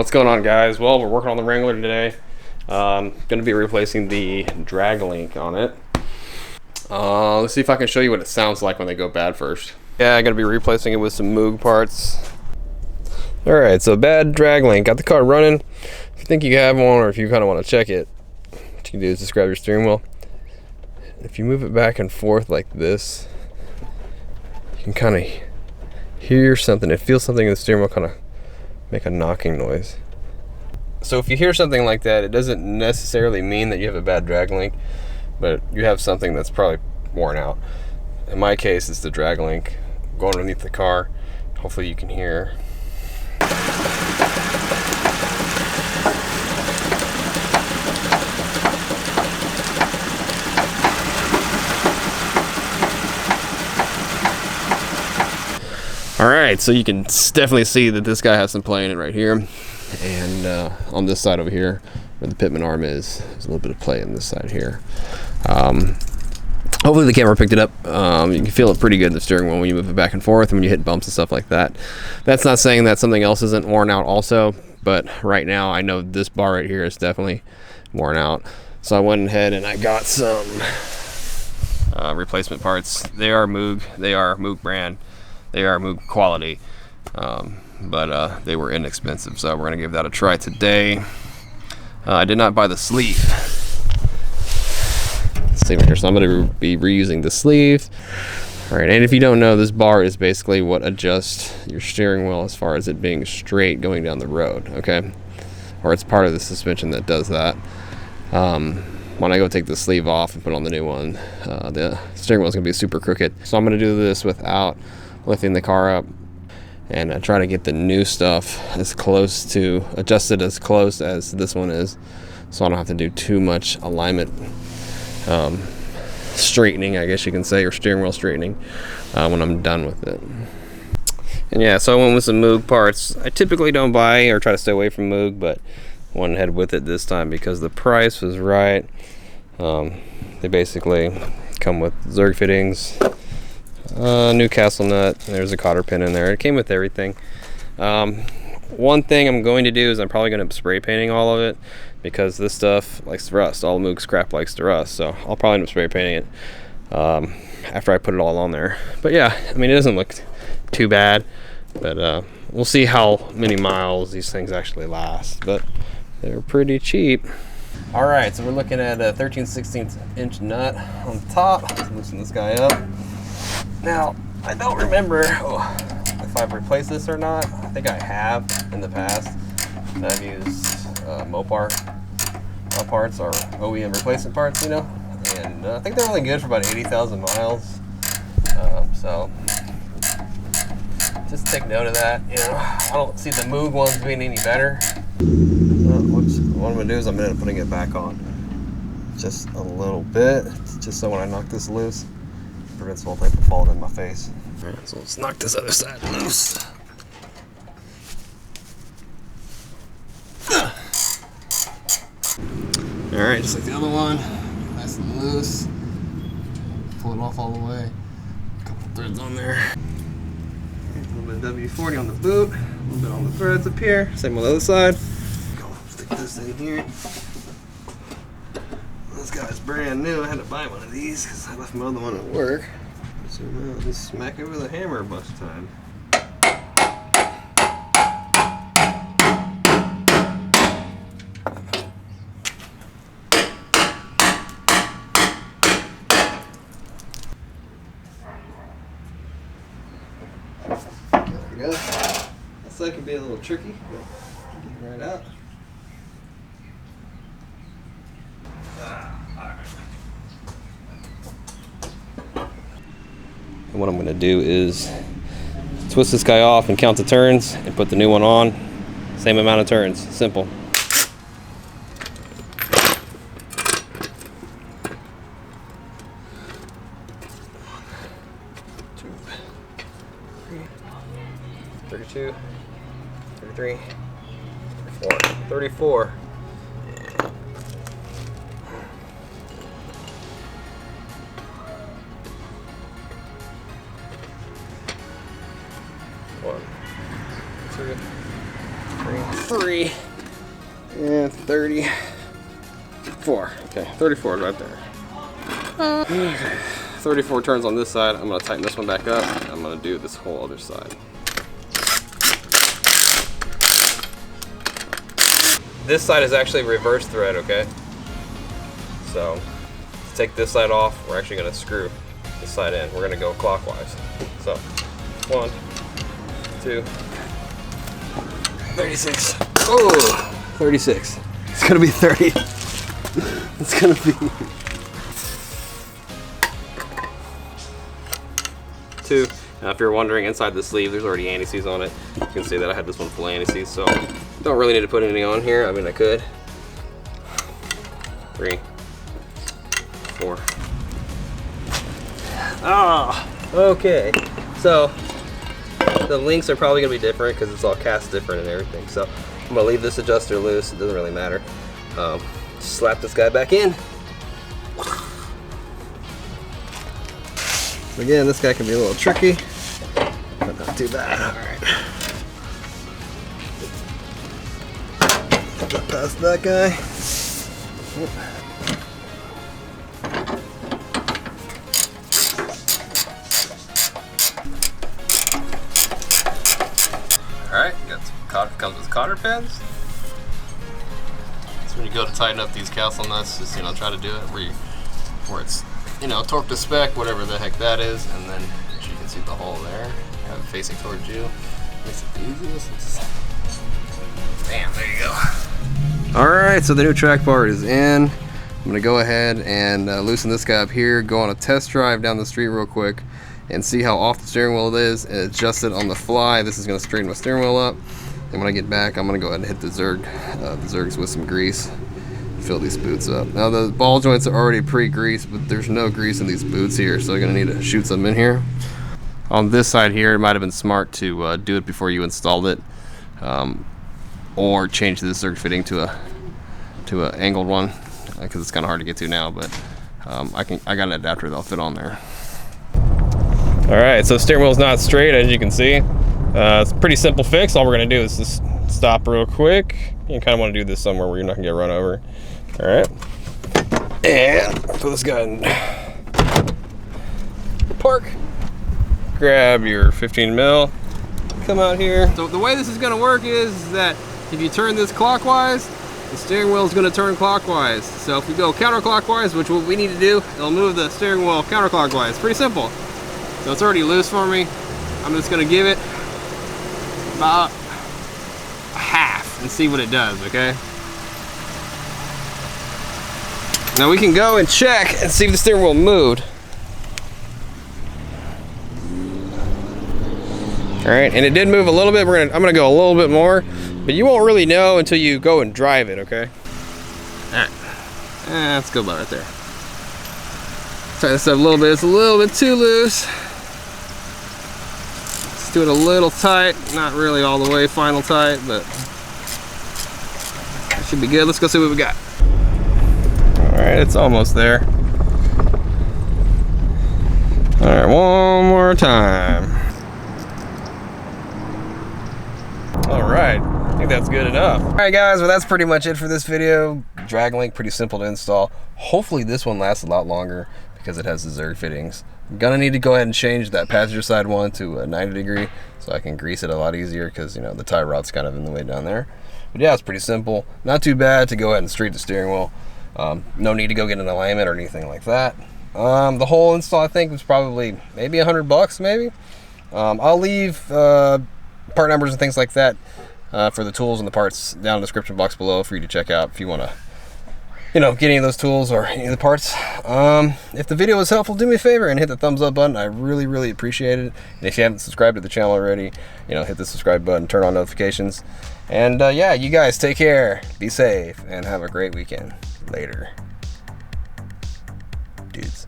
What's going on, guys? Well, we're working on the Wrangler today. Going to be replacing the drag link on it. Let's see if I can show you what it sounds like when they go bad first. Yeah, I'm going to be replacing it with some Moog parts. Alright, so bad drag link. Got the car running. If you think you have one, or if you kind of want to check it, what you can do is just grab your steering wheel. If you move it back and forth like this, you can kind of hear something. It feels something in the steering wheel kind of make a knocking noise. So if you hear something like that, it doesn't necessarily mean that you have a bad drag link, but you have something that's probably worn out. In my case, it's the drag link going underneath the car. Hopefully you can hear. Alright, so you can definitely see that this guy has some play in it right here. And on this side over here, where the pitman arm is, there's a little bit of play in this side here. Hopefully the camera picked it up. You can feel it pretty good in the steering wheel when you move it back and forth and when you hit bumps and stuff like that. That's not saying that something else isn't worn out also, but right now I know this bar right here is definitely worn out. So I went ahead and I got some replacement parts. They are Moog brand. They are Moog quality, but they were inexpensive, so we're gonna give that a try today. I did not buy the sleeve. Let's see here. So I'm gonna be reusing the sleeve. All right, and if you don't know, this bar is basically what adjusts your steering wheel as far as it being straight going down the road. Okay, or it's part of the suspension that does that. When I go take the sleeve off and put on the new one, the steering wheel is gonna be super crooked. So I'm gonna do this without lifting the car up and try to get the new stuff adjusted as close as this one is, so I don't have to do too much alignment straightening, I guess you can say, or steering wheel straightening when I'm done with it. And yeah, so I went with some Moog parts. I typically don't buy or try to stay away from Moog, but went ahead with it this time because the price was right. They basically come with Zerg fittings, Newcastle nut, there's a cotter pin in there. It came with everything. One thing I'm going to do is I'm probably going to spray painting all of it because this stuff likes to rust. All Moog scrap likes to rust, so I'll probably end up spray painting it after I put it all on there. But yeah, I mean, it doesn't look too bad, but we'll see how many miles these things actually last, but they're pretty cheap. Alright, so we're looking at a 13/16 inch nut on the top. Let's loosen this guy up. Now, I don't remember if I've replaced this or not. I think I have in the past. I've used Mopar parts or OEM replacement parts, you know, and I think they're only good for about 80,000 miles. So just take note of that. You know, I don't see the Moog ones being any better. What I'm gonna do is I'm gonna end up putting it back on just a little bit, just so when I knock this loose, it prevents the whole thing from falling in my face. All right, so let's knock this other side loose. All right, just like the other one, nice and loose. Pull it off all the way. A couple threads on there. A little bit of W40 on the boot, a little bit on the threads up here. Same on the other side. Go stick this in here. This guy's brand new. I had to buy one of these because I left my other one at work. So now just smack it with a hammer a bunch of times. There we go. That side can be a little tricky, but get it right out. And what I'm going to do is twist this guy off and count the turns and put the new one on. Same amount of turns. Simple. 1, 2, 3, 32, 33, 34. 34. One, 2, 33, and 34. Okay, 34 right there. Okay, 34 turns on this side. I'm gonna tighten this one back up. And I'm gonna do this whole other side. This side is actually reverse thread, okay? So, to take this side off, we're actually gonna screw this side in. We're gonna go clockwise. So, 1, 2, 36. Oh, 36. It's gonna be 30. It's gonna be 2. Now, if you're wondering, inside the sleeve, there's already anti-seize on it. You can see that I had this one full of anti-seize, so don't really need to put any on here. I mean, I could. 3, 4. Ah, okay. So the links are probably gonna be different because it's all cast different and everything. So I'm gonna leave this adjuster loose. It doesn't really matter. Just slap this guy back in. So again, this guy can be a little tricky, but not too bad. All right. Get past that guy. Alright, comes with cotter pins. So when you go to tighten up these castle nuts, just try to do it where it's torque to spec, whatever the heck that is, and then you can see the hole there. Have it facing towards you. Makes it the easiest. Bam, there you go. Alright, so the new track bar is in. I'm gonna go ahead and loosen this guy up here, go on a test drive down the street real quick, and see how off the steering wheel it is, and adjust it on the fly. This is gonna straighten my steering wheel up. And when I get back, I'm gonna go ahead and hit the Zergs with some grease, fill these boots up. Now the ball joints are already pre-greased, but there's no grease in these boots here, so you're gonna need to shoot some in here. On this side here, it might have been smart to do it before you installed it, or change the Zerg fitting to a angled one, because it's kind of hard to get to now. But I got an adapter that'll fit on there. Alright, so steering wheel's not straight, as you can see. It's a pretty simple fix. All we're going to do is just stop real quick. You kind of want to do this somewhere where you're not going to get run over. Alright. And put this guy in park. Grab your 15 mil. Come out here. So the way this is going to work is that if you turn this clockwise, the steering wheel is going to turn clockwise. So if we go counterclockwise, which what we need to do, it'll move the steering wheel counterclockwise. Pretty simple. So it's already loose for me. I'm just gonna give it about a half and see what it does, okay? Now we can go and check and see if the steering wheel moved. All right, and it did move a little bit. I'm gonna go a little bit more, but you won't really know until you go and drive it, okay? All right, that's good about right there. Tighten this up a little bit. It's a little bit too loose. Let's do it a little tight, not really all the way final tight, but that should be good. Let's go see what we got. All right, it's almost there. All right, one more time. All right, I think that's good enough. All right, guys, well, that's pretty much it for this video. Drag link, pretty simple to install. Hopefully this one lasts a lot longer because it has the Zerg fittings. I'm gonna need to go ahead and change that passenger side one to a 90 degree so I can grease it a lot easier because the tie rod's kind of in the way down there. But yeah, it's pretty simple. Not too bad to go ahead and street the steering wheel. No need to go get an alignment or anything like that. The whole install I think was probably maybe $100 maybe. I'll leave part numbers and things like that for the tools and the parts down in the description box below for you to check out if you want to get any of those tools or any of the parts. If the video was helpful, do me a favor and hit the thumbs up button. I really appreciate it. And if you haven't subscribed to the channel already, hit the subscribe button, turn on notifications. And yeah, you guys take care, be safe, and have a great weekend. Later, dudes.